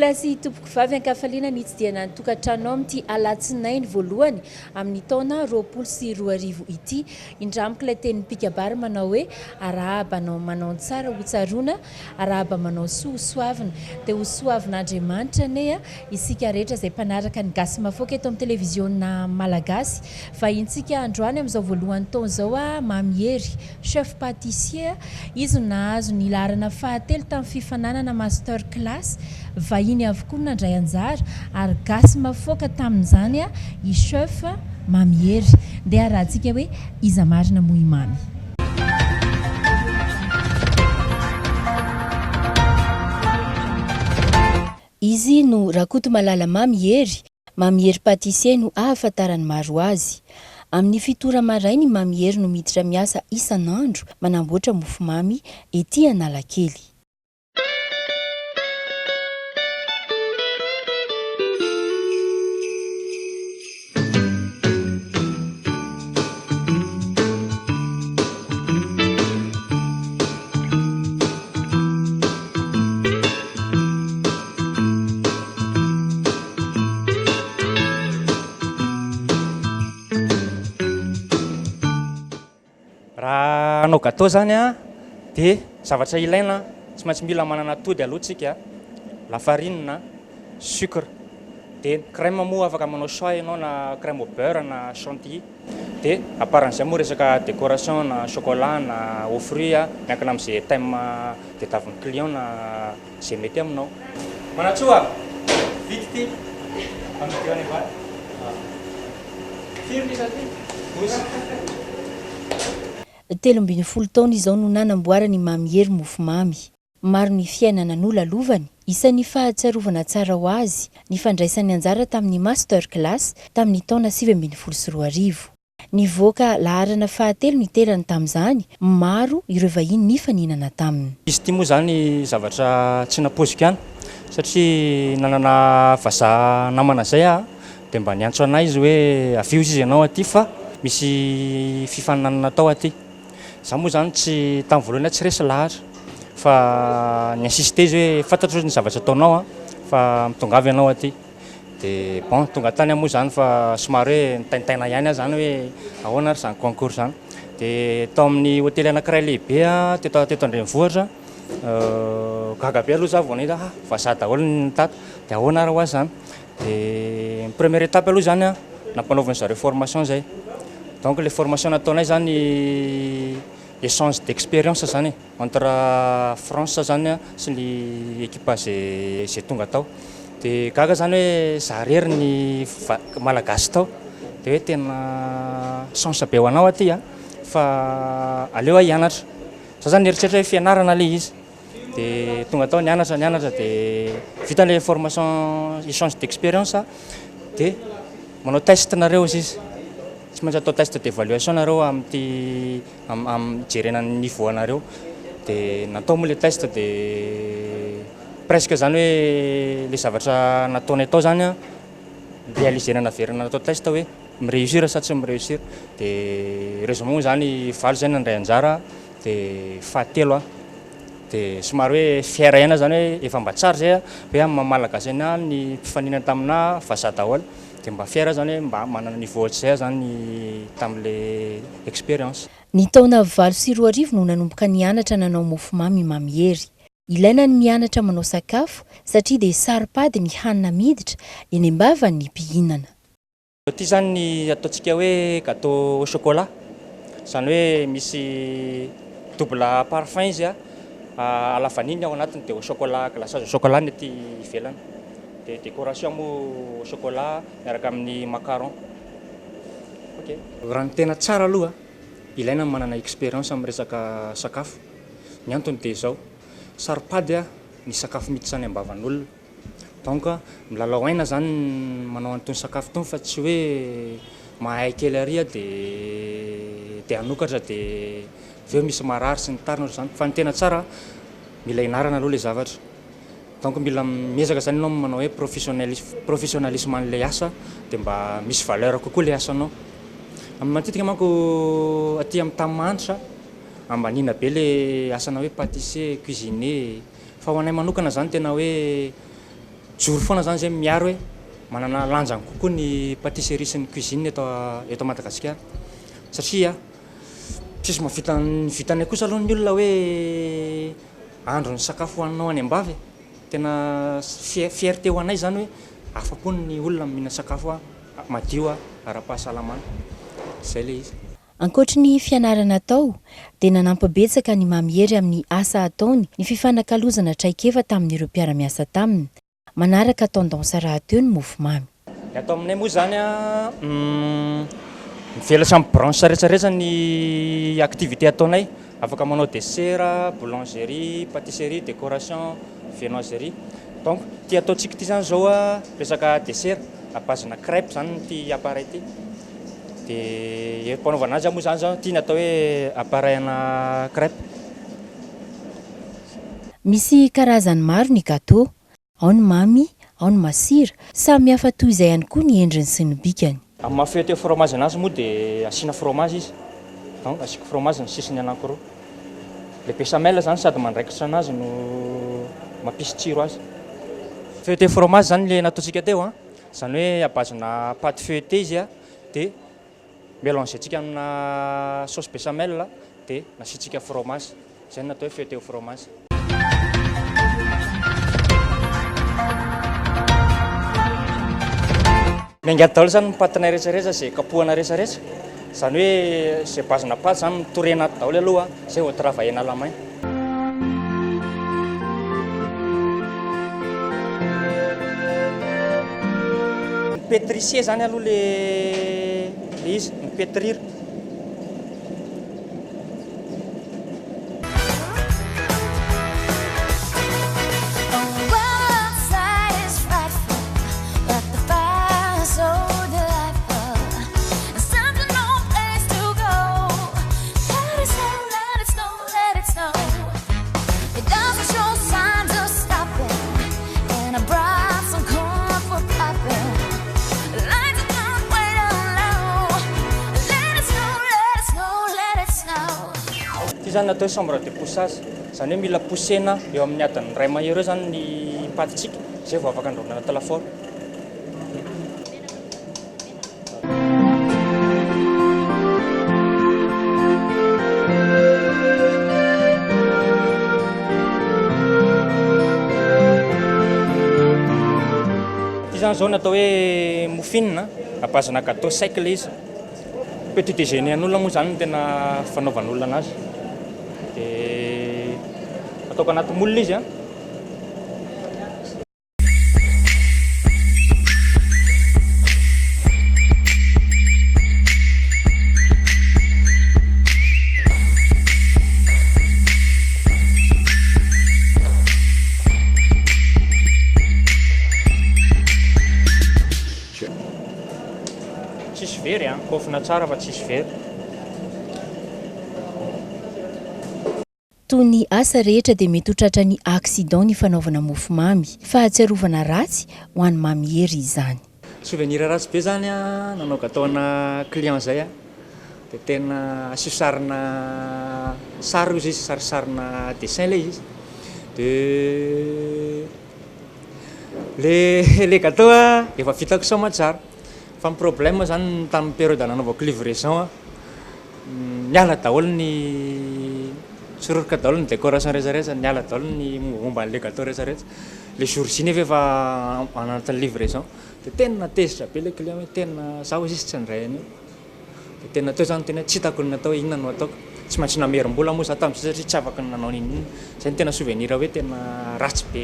Mpilasy tompoko vavy ankafaliana nitsy dia nantokantrano amin'ity alatsinainy voalohany amin'ny taona 2024 ity. Indramiko ilay teny mpikabary manao hoe arahabanao manao tsara ho tsaroana, arahaba manao soasoavina dia ho soavin'Andriamanitra ane isika rehetra izay mpanaraka ny gasy mafoaka eto amin'ny televiziona malagasy. Vahintsika androany amin'izao voalohany taona izao Mamiery chef pâtissier, izy nahazo ny laharana fahatelo tamin'ny fifananana master class. Vahiny avokoa nandray anjara ary gasy mafoaka tamin'izany i chef Mamiery. Dia rahantsika hoe iza marina moa imamy. Izy no Rakoto Malala Mamiery, Mamiery pâtissier no ahafantarany maro azy. Amin'ny fitora marainy Mamiery no miditra miasa isan'andro manamboatra mofomamy ety Analakely. Raha hanao gâteau zany dia zavatra ilaina tsy maintsy mila manana atody aloha tsika, lafarinina, sucre, dia crème moa afaka manao choix ianao na crème au beurre na chantilly. Dia aparan'izay moa resaka décoration na chocolat na aux fruits miankina amin'izay thème tadiavin'ny client na izay mety aminao. Manatsoa vity ty amidrony va firmy sady Telo ambin'ny folo taona izao no nanamboarany Mamiery mofomamy. Maro ny fiainana nolalovany, isan'ny fahatsiarovana tsara ho azy ny fandraisany anjara tamin'ny master class tamin'ny taona 2024. Nivoaka laharana fahatelo ny terany tamin'izany, maro ireo vahiny nifaninana taminy. Izy ity moa zany zavatra tsy napoziko ihany satria nanana vazaha namana zay dia mba niantso anay izy hoe avio izy ianao aty fa misy fifaninanana tao aty. Za moa zany tsy tamin'ny voalohany tsy resy lahatra fa ny insisté izy hoe fantatro ny zavatra ataonao fa mitongavy ianao aty. Dia bon tonga tany moa zany fa somary hoe nitaintaina ihany zany hoe ahoana ary zany concours zany. Dia tao amin'ny hôtely anankiray lehibe teto Andrenivohitra, gaga be aloha za vao nahita vazaha daholo ny tata dia ahoana ary ho azy zany. Dia première étape aloha zany nampanaovana zareo formation zay. Donc les formations nataonay zany échange d'expérience zany entre France zany sy ny équipage zay tonga tao. Dia gaga zany hoe za rery ny malagasy tao dia hoe tena chance be ho anao aty fa aleo hianatra. Za zany eritreritra hoe fianarana le izy dia tonga tao nianatra dia vita le formation échange d'expérience dia manao test nareo izy. Tsy maintsy atao test d'évaluation nareo amin'ny jerenan'ny niveau anareo. Dia natao moa le test dia presque zany hoe le zavatra nataonay tao zany réalisena naverina natao test hoe miréussir sa tsy miréussir. Dia raisonnement zany valo zay nandray anjara dia fahatelo dia somary hoe fier ihany zany hoe efa mba tsara zay hoe amin'ny malagasy ena ny mpifaninana tamina vazaha daholo. Dia mba fier zany hoe mba manana niveau zay zany tamin'le expérience. Ny taona 2024 no nanomboka nianatra nanao mofomamy Mamiery. Ilaina ny mianatra manao sakafo satria dia saripady ny hanina miditra eny ambavany ny mpihinana. Ity zany ny ataontsika hoe gâteau au chocolat, zany hoe misy double parfum izy à la vanille ao anatiny dia au chocolat, glaçage au chocolat ny ety ivelany. Dia décoration moa au chocolat miaraka amin'ny macaron. Ok. Raha ny tena tsara aloha ilaina manana expérience amin'ny resaka sakafo. Ny antony dia izao, saripady ny sakafo miditra zany ambavan'olona. Donc milalao aina zany manao an'itony sakafo itony fa tsy hoe mahay kely ary dia hanokatra dia aveo misy marary sy ny tariny zany. Fa ny tena tsara mila hinarana aloha le zavatra. Donc mila miezaka zany ianao manao hoe professionnalisme an'ilay asa dia mba misy valeur kokoa le asanao. Amin'ny matetika manko aty amin'ny tanimanitra ambanina be le asana hoe pâtissier, cuisinier. Fa ho anay manokana zany tena hoe joro foana zany zay miaro hoe manana lanjany kokoa ny pâtisserie sy ny cuisine eto Madagasikara satria tsisy vitany kosa aloha ny olona hoe andro ny sakafo hoaninao any ambavy tena fierté ho anay zany hoe afa-po ny olona mihina sakafo madio ara-pahasalamana zay le izy. Ankoatra ny fianarana atao dia nanampibetsaka ny mamiery amin'ny asa ataony ny fifanakalozana traikefa tamin'ireo mpiara-miasa taminy manaraka tendance raha teo ny mofomamy. Atao aminay moa zany mivelatra amin'ny branche rehetrarehetra ny activité ataonay afaka manao dessert, boulangerie, pâtisserie, décoration, viennoiserie. Donc ty ataontsika ty zany zao resaka dessert à-base-na crêpe zany ty appareil ty. Dia mpanaovana azy moa zany zao tia natao hoe appareil-na crêpe. Misy karazany maro ny gâteau, ao ny mamy, ao ny masira, samy hafa toy izay ihany koa ny endriny sy ny bikany. Amin'ny mahafety fromage anazy moa dia asiana fromage izy. Donc asiako fromage ny sisiny anankiroa. Le béchamel zany sady mandraikitra anazy no mampisy tsiro azy. Feuilleté fromage zany le nataontsika teo zany hoe à-base-na pâte feuilletée izy dia mélange antsika amina sauce béchamel dia nasitsika fromage zay natao hoe feuilleté fromage. Miangady daholo zany ny patinay rehetrarehetra zay kapohana rehetrarehetra zany hoe zay base-na paty zany mitorena daholo aloha zay vao travailler-na à la main. Pétricier zany aloha le izy mipetrir. Zany natao chambre de poussage zany hoe mila poussena eo amin'ny adiny ray mahery eo zany ny patitsika zay vao afaka andrahoina anaty lafaoro. Ty zany zao natao hoe mofine à-base-na gâteau sec le izy. Petit déjeuner an'olona moa zany tena fanaovan'olona anazy. Dia ataoko anaty molina izy tsisy very kofina tsara fa tsisy very. Toy ny asa rehetra dia mety ho tratra ny accident ny fanaovana mofomamy, fahatsiarovana ratsy ho an'ny mamiery izany. Souvenir ratsy be zany nanao gâteau-na client zay dia tena asio sarina sary izy sarisarina dessin le izy dia le gâteau efa vitako soma tsara fa ny problème zany tamin'ny période nanaovako livraison niala daholo ny sororika daholo ny décoration rehetrarehetra niala daholo ny momba an'le gâteau rehetrarehetra le jour J nefa efa anatin'ny livraison dia tena tezitra be le client hoe tena zaho izy tsy andray an'io dia tena teo zany tena tsy hitako ny natao inona no ataoko tsy maintsy namerim-bola moa za tamin'izay satria tsy afaka nanao ninona zay ny tena souvenir hoe tena ratsy be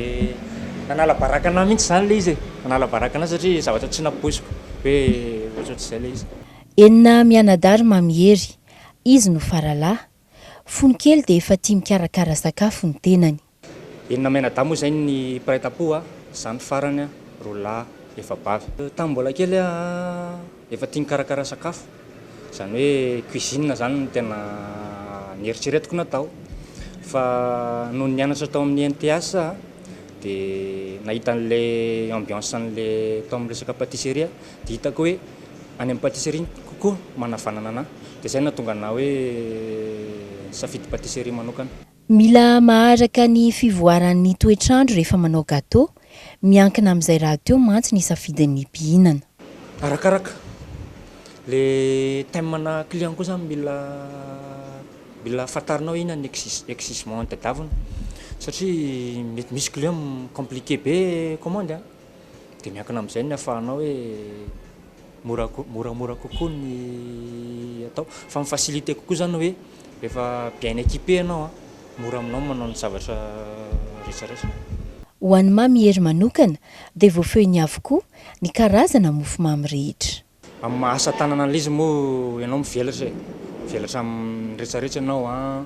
nanala baraka anahy mihitsy zany le izy nanala baraka anahy satria zavatra tsy napoiziko hoe ohatrohatr'izay le izy. Enina mianadary mamiery izy no faralahy fony kely dia efa tia mikarakara sakafo ny tenany. Enina mianadahy moa zay ny mpiray tam-po zany farany roa lahy efa bavy. Tamin'ny mbola kely efa tia mikarakara sakafo zany hoe cuisine zany no tena nieritreretiko natao fa noho nianatra tao amin'ny NTS dia nahita an'le ambiance an'le tao amin'ny resaka pâtisserie dia hitako hoe any amin'ny pâtisserie kokoa manavanana anahy dia zay nahatonga anahy hoe safidy pâtisserie manokana. Mila maharaka ny fivoaran'ny toetrandro rehefa manao gâteau miankina amin'izay raha teo mantsy ny safidin'ny mpihinana. Arakaraka le thème-na client koa zany mila fantarinao ina ny existement tadiavina satria mety misy client compliqué be commande dia miankina amin'izay ny ahafahanao hoe moramora kokoa ny atao fa mifacilité kokoa zany hoe rehefa bien équipé ianao mora aminao manao ny zavatra rehetrarehetra. Ho an'ny mamihery manokana dia voafehiny avokoa ny karazana mofomamy rehetra. Amin'ny asa tanana an'izy moa ianao mivelatra amin'ny rehetrarehetra ianao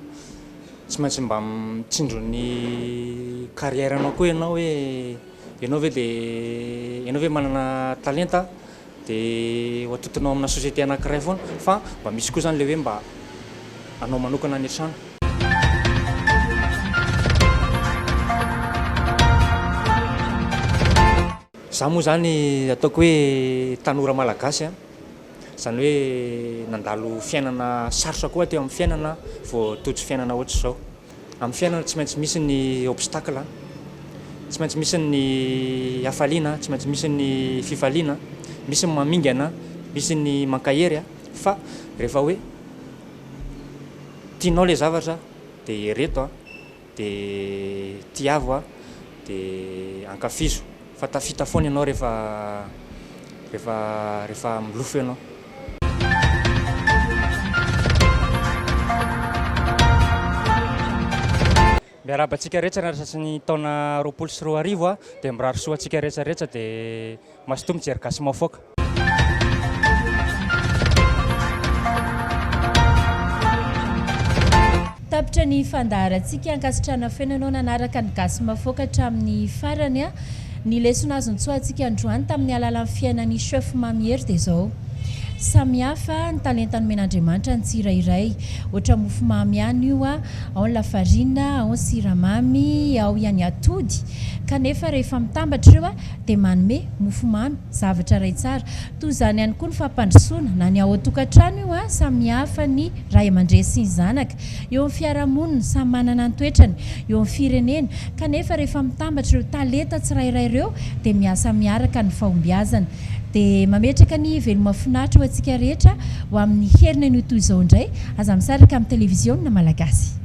tsy maintsy mba mitsindro ny carrière anao koa ianao hoe ianao ve manana talenta dia hoatotonao amina société anankiray foana fa mba misy koa zany le hoe mba anao manokana any an-trano. Za moa zany ataoko hoe tanora malagasy zany hoe nandalo fiainana sarotra koa teo amin'ny fiainana vao tojo fiainana ohatry zao. Amin'ny fiainana tsy maintsy misy ny obstacle, tsy maintsy misy ny hafaliana, tsy maintsy misy ny fifaliana, misy ny mamingana, misy ny mankahery fa rehefa hoe tianao le zavatra dia reto dia tiavo dia ankafizo fa tafita foana ianao rehefa milofo ianao. Miarabantsika rehetra raha ny taona 2024 dia mirary soa antsika rehetrarehetra dia masotoa mijery gasy mafoaka. Tapitra ny fandaharantsika ankasitrana fiainanao nanaraka ny gasy mafoaka hatramin'ny farany ny lesona azony tsoantsika androany tamin'ny alalan'ny fiainan'ny chef mamihery dia izao. Samihafa ny talenta nomen'Andriamanitra ny tsirairay ohatra mofomamy ihany io ao ny lafarina, ao ny siramamy, ao ihany atody kanefa rehefa mitambatra ireo dia manome mofomamy zavatra ray tsara. Toy izany ihany koa ny fampandrosoana na ny ao an-tokantrano io samihafa ny ray aman-dreny sy ny zanaka, eo amin'ny fiarahamonina samy manana ny toetrany, eo amin'ny firenena kanefa rehefa mitambatra ireo talenta tsirairay ireo dia miasa miaraka ny fahombiazana. Dia mametraka ny veloma mahafinaritra ho antsika rehetra ho amin'ny herinany toy izao indray aza misaraka amin'ny televiziona malagasy.